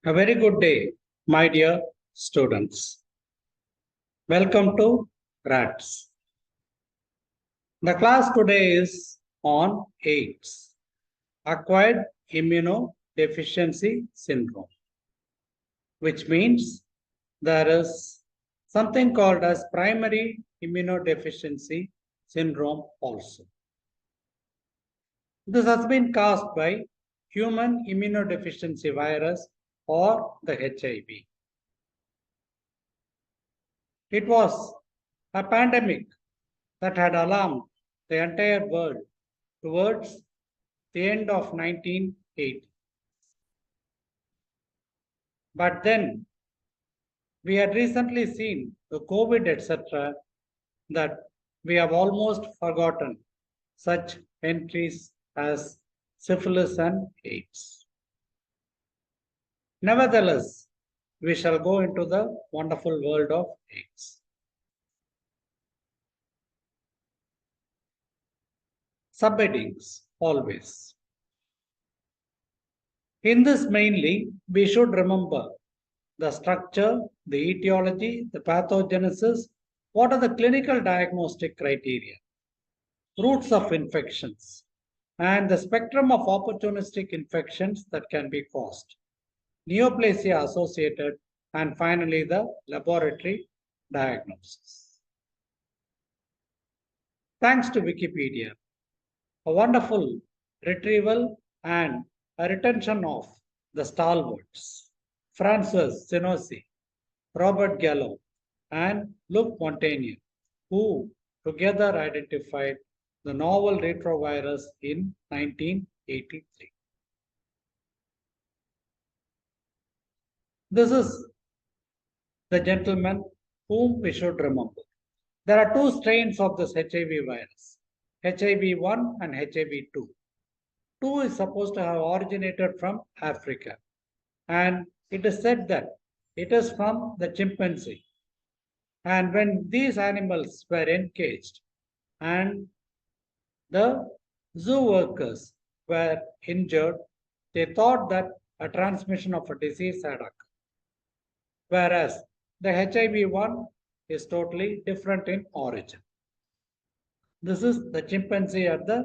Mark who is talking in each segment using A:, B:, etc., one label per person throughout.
A: A very good day, my dear students. Welcome to R.A.T.S. The class today is on AIDS, acquired immunodeficiency syndrome, which means there is something called as primary immunodeficiency syndrome also. This has been caused by human immunodeficiency virus or the HIV. It was a pandemic that had alarmed the entire world towards the end of 1980. But then we had recently seen the COVID, etc., that we have almost forgotten such entries as syphilis and AIDS. Nevertheless, we shall go into the wonderful world of AIDS. Subheadings always. In this mainly, we should remember the structure, the etiology, the pathogenesis, what are the clinical diagnostic criteria, routes of infections, and the spectrum of opportunistic infections that can be caused, neoplasia associated, and finally the laboratory diagnosis. Thanks to Wikipedia, a wonderful retrieval and a retention of the stalwarts, Francois Senozzi, Robert Gallo, and Luc Montagnier, who together identified the novel retrovirus in 1983. This is the gentleman whom we should remember. There are two strains of this HIV virus, HIV-1 and HIV-2. 2 is supposed to have originated from Africa, and it is said that it is from the chimpanzee. And when these animals were encaged and the zoo workers were injured, they thought that a transmission of a disease had occurred. Whereas the HIV-1 is totally different in origin. This is the chimpanzee at the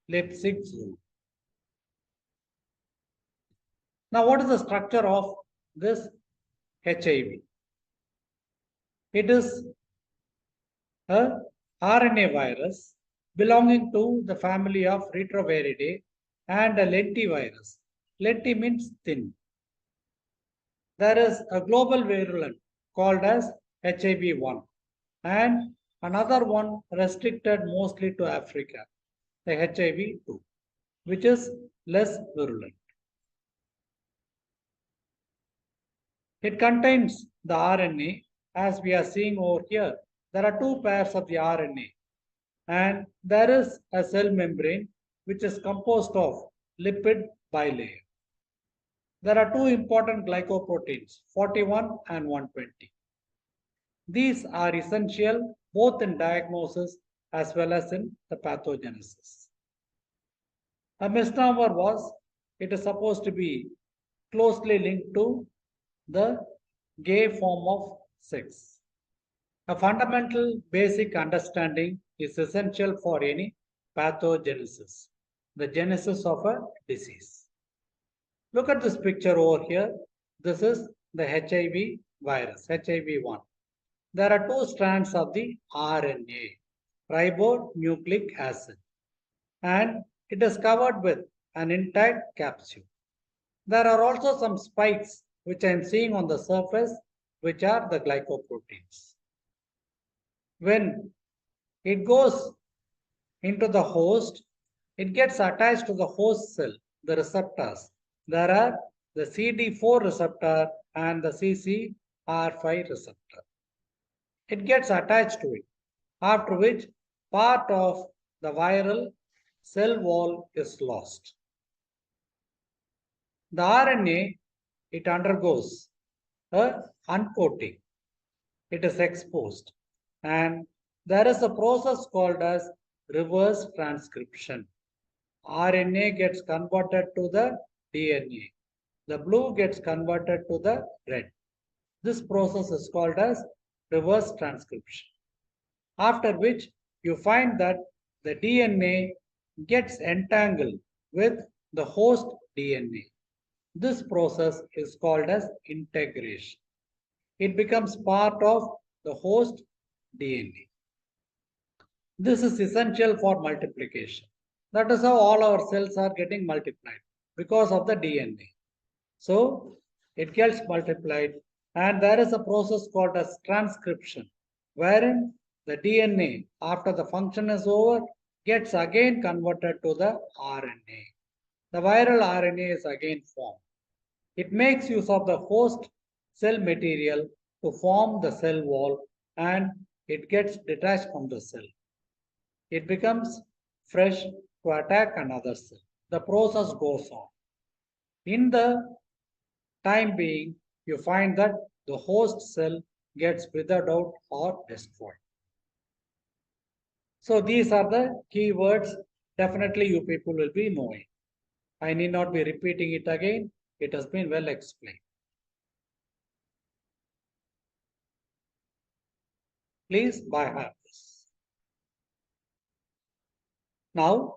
A: Leipzig Zoo. Now, what is the structure of this HIV? It is a RNA virus belonging to the family of Retroviridae and a lentivirus. Lenti means thin. There is a global virulent called as HIV-1 and another one restricted mostly to Africa, the HIV-2, which is less virulent. It contains the RNA, as we are seeing over here. There are two pairs of the RNA, and there is a cell membrane which is composed of lipid bilayer. There are two important glycoproteins, 41 and 120. These are essential both in diagnosis as well as in the pathogenesis. A misnomer was it is supposed to be closely linked to the gay form of sex. A fundamental basic understanding is essential for any pathogenesis, the genesis of a disease. Look at this picture over here. This is the HIV virus, HIV-1. There are two strands of the RNA, ribonucleic acid, and it is covered with an intact capsule. There are also some spikes which I am seeing on the surface, which are the glycoproteins. When it goes into the host, it gets attached to the host cell, the receptors. There are the CD4 receptor and the CCR5 receptor. It gets attached to it, after which part of the viral cell wall is lost. The RNA, it undergoes a uncoating. It is exposed, and there is a process called as reverse transcription. RNA gets converted to the DNA. the blue gets converted to the red. This process is called as reverse transcription. After which you find that the DNA gets entangled with the host DNA. This process is called as integration. It becomes part of the host DNA. This is essential for multiplication. That is how all our cells are getting multiplied because of the DNA. So it gets multiplied, and there is a process called as transcription, wherein the DNA, after the function is over, gets again converted to the RNA. The viral RNA is again formed. It makes use of the host cell material to form the cell wall, and it gets detached from the cell. It becomes fresh to attack another cell. The process goes on. In the time being, you find that the host cell gets withered out or destroyed. So these are the key words definitely you people will be knowing. I need not be repeating it again. It has been well explained. Please by heart this. Now,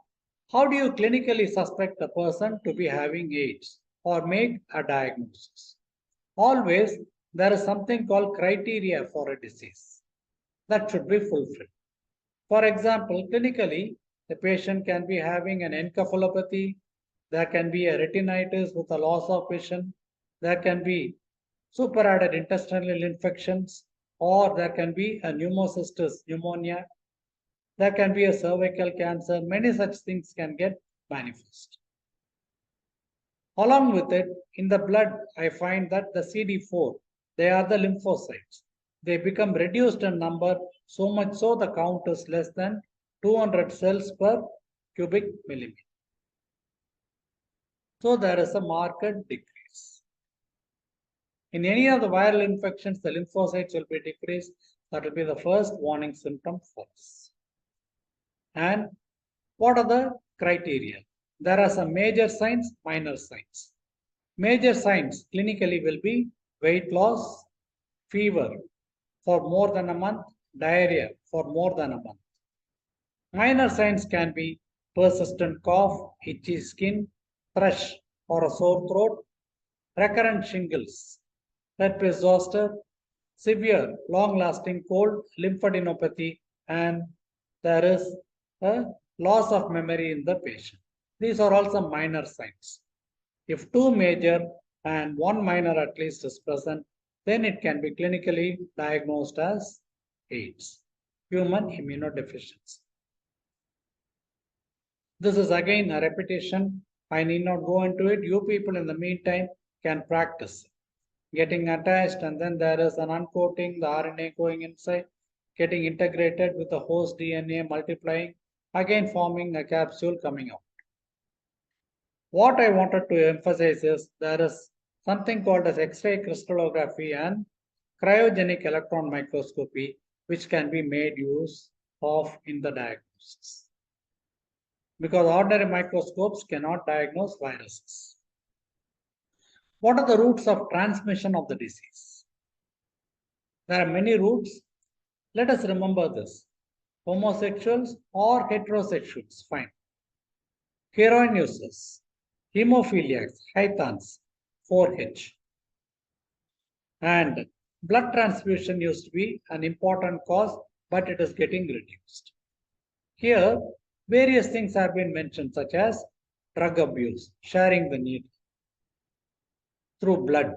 A: how do you clinically suspect a person to be having AIDS or make a diagnosis? Always there is something called criteria for a disease that should be fulfilled. For example, clinically, the patient can be having an encephalopathy, there can be a retinitis with a loss of vision, there can be superadded intestinal infections, or there can be a pneumocystis pneumonia, there can be a cervical cancer, many such things can get manifest. Along with it, in the blood, I find that the CD4, they are the lymphocytes. They become reduced in number, so much so the count is less than 200 cells per cubic millimeter. So there is a marked decrease. In any of the viral infections, the lymphocytes will be decreased. That will be the first warning symptom for us. And what are the criteria? There are some major signs, minor signs. Major signs clinically will be weight loss, fever for more than a month, diarrhea for more than a month. Minor signs can be persistent cough, itchy skin, thrush or a sore throat, recurrent shingles, herpes zoster, severe long-lasting cold, lymphadenopathy, and there is a loss of memory in the patient. These are also minor signs. If two major and one minor at least is present, then it can be clinically diagnosed as AIDS, human immunodeficiency. This is again a repetition. I need not go into it. You people in the meantime can practice getting attached, and then there is an uncoating, the RNA going inside, getting integrated with the host DNA, multiplying, again forming a capsule coming out. What I wanted to emphasize is there is something called as X-ray crystallography and cryogenic electron microscopy, which can be made use of in the diagnosis. Because ordinary microscopes cannot diagnose viruses. What are the routes of transmission of the disease? There are many routes. Let us remember this. Homosexuals or heterosexuals, fine. Heroin users, hemophiliacs, Hythans, 4H. And blood transfusion used to be an important cause, but it is getting reduced. Here, various things have been mentioned, such as drug abuse, sharing the needle through blood,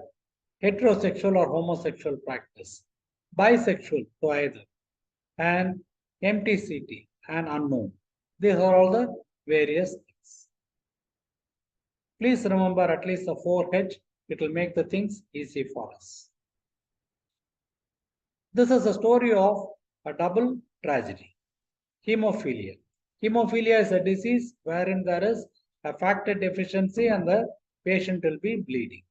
A: heterosexual or homosexual practice, bisexual to either, and MTCT and unknown. These are all the various things. Please remember at least the 4H, it will make the things easy for us. This is a story of a double tragedy. Hemophilia. Hemophilia is a disease wherein there is a factor deficiency and the patient will be bleeding.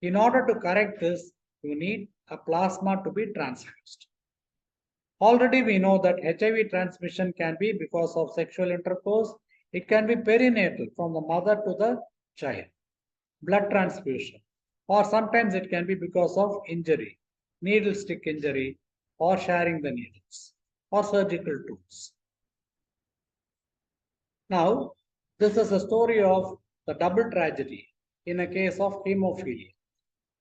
A: In order to correct this, you need a plasma to be transfused. Already we know that HIV transmission can be because of sexual intercourse. It can be perinatal from the mother to the child. blood transfusion, or sometimes it can be because of injury, needle stick injury, or sharing the needles, or surgical tools. Now, this is a story of the double tragedy in a case of hemophilia.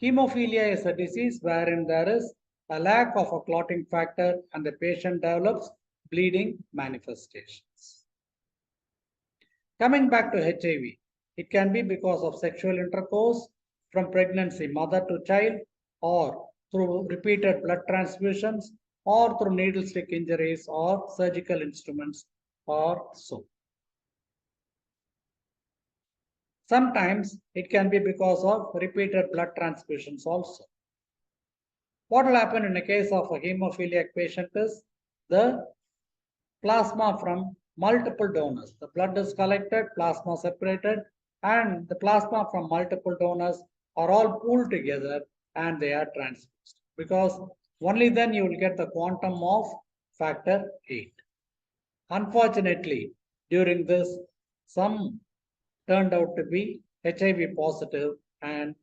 A: Hemophilia is a disease wherein there is a lack of a clotting factor and the patient develops bleeding manifestations. Coming back to HIV, it can be because of sexual intercourse from pregnancy, mother to child, or through repeated blood transfusions, or through needle stick injuries or surgical instruments, or so. Sometimes it can be because of repeated blood transfusions also. What will happen in a case of a hemophiliac patient is the plasma from multiple donors. The blood is collected, plasma separated, and the plasma from multiple donors are all pooled together and they are transfused. Because only then you will get the quantum of factor 8. Unfortunately, during this, some turned out to be HIV positive and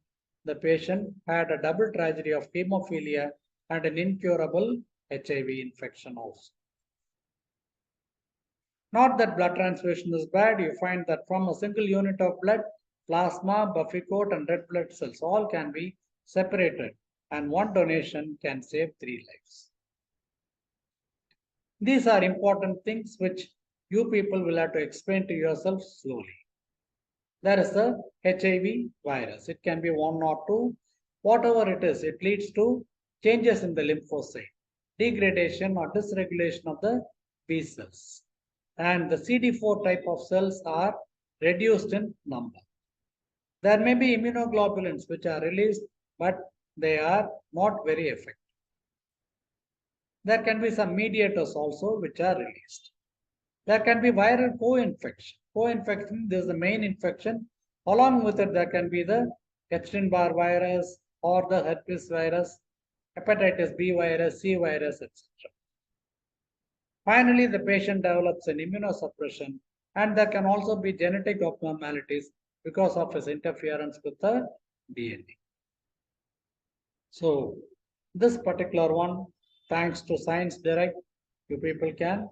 A: the patient had a double tragedy of hemophilia and an incurable HIV infection also. Not that blood transfusion is bad, you find that from a single unit of blood, plasma, buffy coat, and red blood cells all can be separated, and one donation can save 3 lives. These are important things which you people will have to explain to yourself slowly. There is a HIV virus. It can be 1 or 2. Whatever it is, it leads to changes in the lymphocyte, degradation or dysregulation of the B cells. And the CD4 type of cells are reduced in number. There may be immunoglobulins which are released, but they are not very effective. There can be some mediators also which are released. There can be viral co-infection. Co-infection, this is the main infection. Along with it, there can be the Epstein-Barr virus or the herpes virus, hepatitis B virus, C virus, etc. Finally, the patient develops an immunosuppression, and there can also be genetic abnormalities because of his interference with the DNA. So, this particular one, thanks to Science Direct, you people can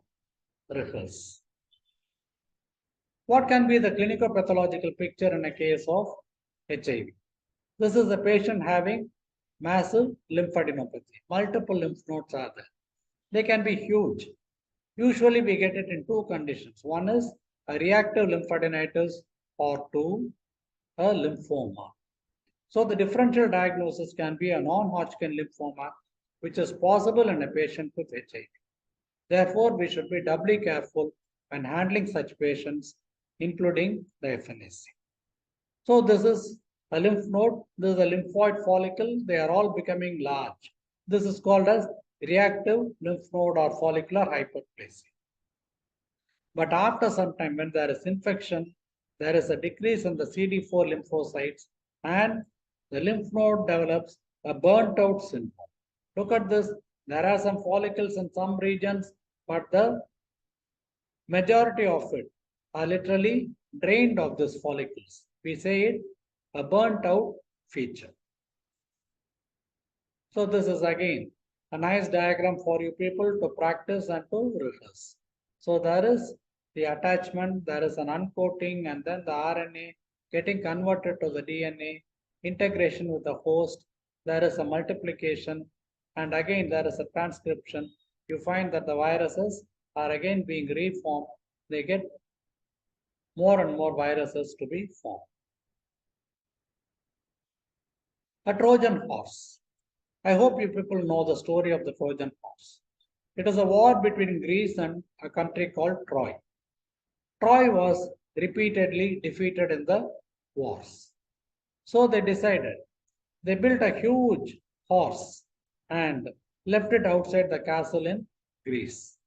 A: rehearse. What can be the clinicopathological picture in a case of HIV? This is a patient having massive lymphadenopathy. Multiple lymph nodes are there. They can be huge. Usually we get it in 2 conditions. One is a reactive lymphadenitis or 2, a lymphoma. So the differential diagnosis can be a non-Hodgkin lymphoma, which is possible in a patient with HIV. Therefore, we should be doubly careful when handling such patients, including the FNAC. So this is a lymph node, this is a lymphoid follicle, they are all becoming large. This is called as reactive lymph node or follicular hyperplasia. But after some time, when there is infection, there is a decrease in the CD4 lymphocytes and the lymph node develops a burnt out syndrome. Look at this, there are some follicles in some regions, but the majority of it are literally drained of these follicles. We say it a burnt out feature. So this is again a nice diagram for you people to practice and to rehearse. So there is the attachment, there is an uncoating, and then the RNA getting converted to the DNA, integration with the host, there is a multiplication, and again there is a transcription. You find that the viruses are again being reformed. They get more and more viruses to be formed. A Trojan horse. I hope you people know the story of the Trojan horse. It is a war between Greece and a country called Troy. Troy was repeatedly defeated in the wars. So they decided, they built a huge horse and left it outside the castle in Greece.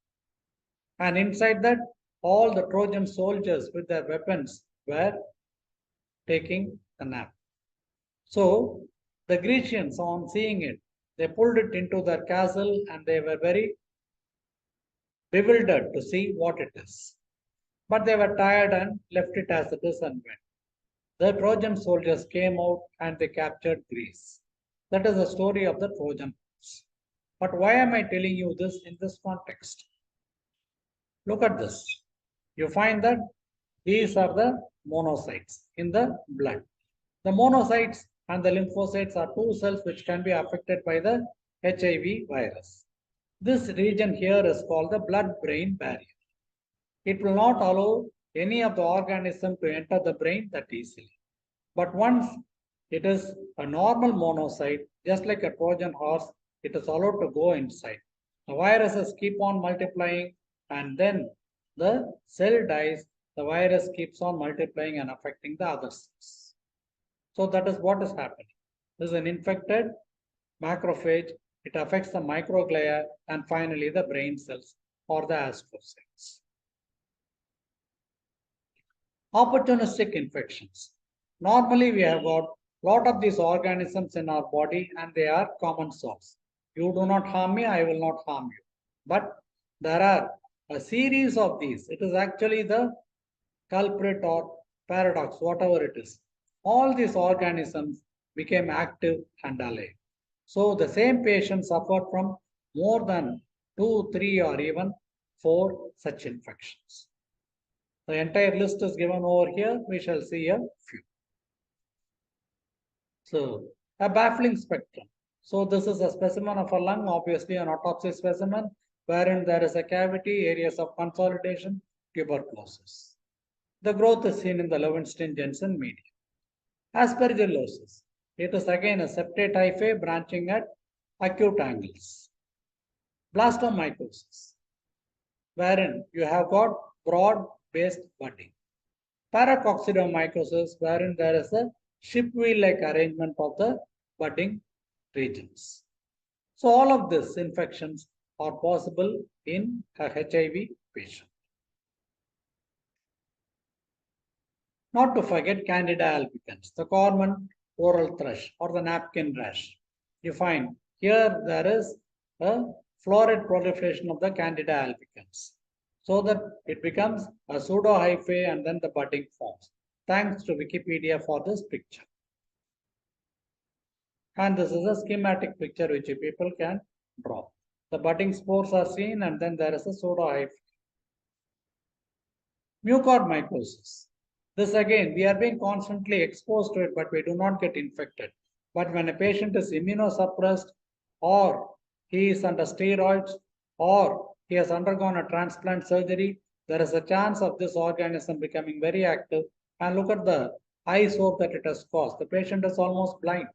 A: And inside that, all the Trojan soldiers with their weapons were taking a nap. So the Grecians, on seeing it, they pulled it into their castle and they were very bewildered to see what it is. But they were tired and left it as it is and went. The Trojan soldiers came out and they captured Greece. That is the story of the Trojan horse. But why am I telling you this in this context? Look at this. You find that these are the monocytes in the blood. The monocytes and the lymphocytes are two cells which can be affected by the HIV virus. This region here is called the blood-brain barrier. It will not allow any of the organism to enter the brain that easily. But once it is a normal monocyte, just like a Trojan horse, it is allowed to go inside. The viruses keep on multiplying and then the cell dies, the virus keeps on multiplying and affecting the other cells. So that is what is happening. This is an infected macrophage. It affects the microglia and finally the brain cells or the astrocytes. Opportunistic infections. Normally, we have got a lot of these organisms in our body and they are common source. You do not harm me, I will not harm you. But there are a series of these. It is actually the culprit or paradox, whatever it is. All these organisms became active and alive. So the same patient suffered from more than 2, 3, or even 4 such infections. The entire list is given over here. We shall see a few. So a baffling spectrum. So this is a specimen of a lung, obviously an autopsy specimen, wherein there is a cavity, areas of consolidation, tuberculosis. The growth is seen in the Levinstein-Jensen medium. Aspergillosis. It is again a septate hyphae branching at acute angles. Blastomycosis, wherein you have got broad-based budding. Paracoccidomycosis, wherein there is a ship wheel-like arrangement of the budding regions. So all of these infections are possible in a HIV patient. Not to forget Candida albicans, the common oral thrush or the napkin rash. You find here there is a florid proliferation of the Candida albicans, so that it becomes a pseudo-hyphae and then the budding forms. Thanks to Wikipedia for this picture. And this is a schematic picture which you people can draw. The budding spores are seen and then there is a pseudo-hyphae. Mucormycosis. This again, we are being constantly exposed to it, but we do not get infected. But when a patient is immunosuppressed or he is under steroids or he has undergone a transplant surgery, there is a chance of this organism becoming very active. And look at the eye sore that it has caused. The patient is almost blind.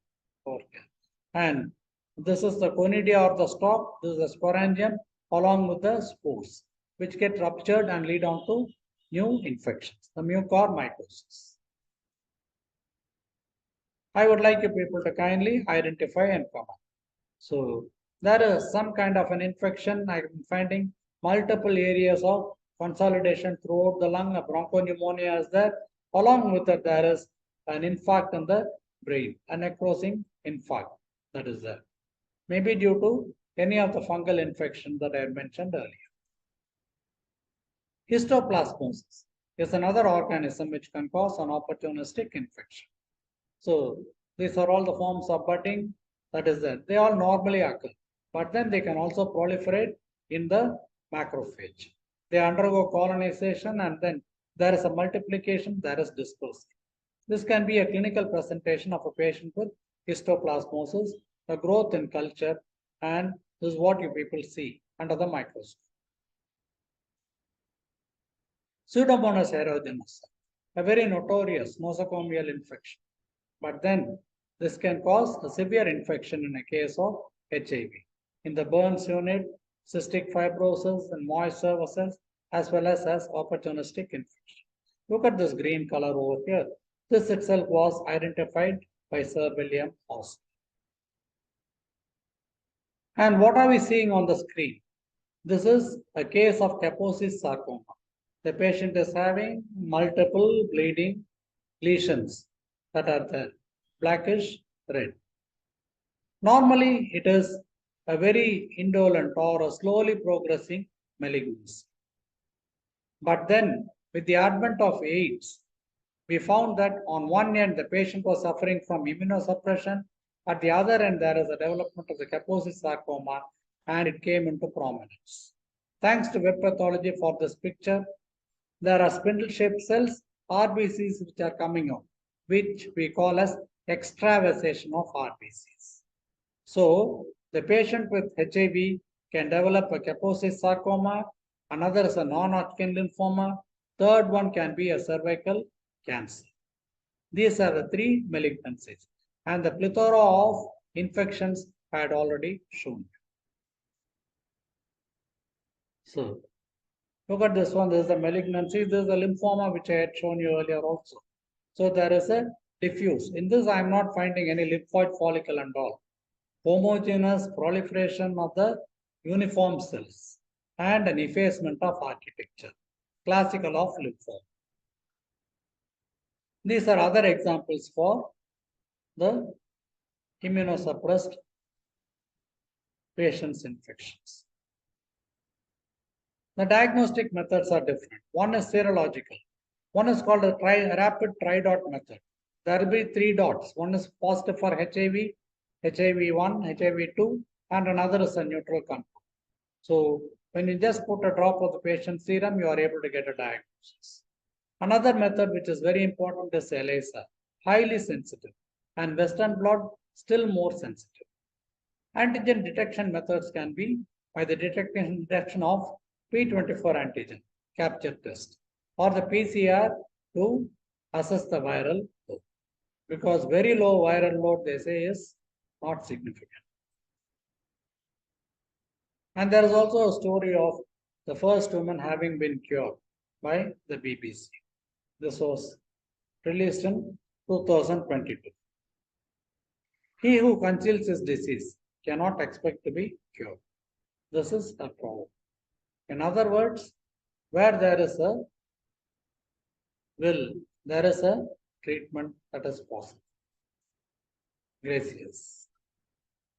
A: And this is the conidia or the stalk. This is the sporangium along with the spores, which get ruptured and lead on to new infections, the mucormycosis. I would like you people to kindly identify and comment. So there is some kind of an infection. I'm finding multiple areas of consolidation throughout the lung. A bronchopneumonia is there. Along with it, there is an infarct in the brain, a necrosing infarct that is there. Maybe due to any of the fungal infection that I mentioned earlier. Histoplasmosis is another organism which can cause an opportunistic infection. So these are all the forms of budding that is there. They all normally occur, but then they can also proliferate in the macrophage. They undergo colonization and then there is a multiplication, there is dispersal. This can be a clinical presentation of a patient with histoplasmosis, a growth in culture, and this is what you people see under the microscope. Pseudomonas aeruginosa, a very notorious nosocomial infection. But then this can cause a severe infection in a case of HIV. In the burns unit, cystic fibrosis and moist surfaces, as well as opportunistic infection. Look at this green color over here. This itself was identified by Sir William Austin. And what are we seeing on the screen? This is a case of Kaposi's sarcoma. The patient is having multiple bleeding lesions that are there, blackish red. Normally, it is a very indolent or a slowly progressing malignancy. But then, with the advent of AIDS, we found that on one end the patient was suffering from immunosuppression, at the other end there is a development of the Kaposi sarcoma and it came into prominence. Thanks to web pathology for this picture, there are spindle-shaped cells, RBCs, which are coming out, which we call as extravasation of RBCs. So the patient with HIV can develop a Kaposi sarcoma, another is a non-Hodgkin lymphoma, third one can be a cervical cancer. These are the three malignancies, and the plethora of infections I had already shown. So look at this one. This is a malignancy. This is a lymphoma which I had shown you earlier also. So there is a diffuse. In this, I am not finding any lymphoid follicle and all. Homogeneous proliferation of the uniform cells and an effacement of architecture, classical of lymphoma. These are other examples for the immunosuppressed patient's infections. The diagnostic methods are different. One is serological. One is called a rapid tri-dot method. There will be 3 dots. One is positive for HIV, HIV1, HIV2, and another is a neutral control. So when you just put a drop of the patient's serum, you are able to get a diagnosis. Another method which is very important is ELISA, highly sensitive, and Western blot still more sensitive. Antigen detection methods can be by the detection of P24 antigen capture test or the PCR to assess the viral load. Because very low viral load, they say, is not significant. And there is also a story of the first woman having been cured by the BBC. This was released in 2022. He who conceals his disease cannot expect to be cured. This is a problem. In other words, where there is a will, there is a treatment that is possible. Gracias.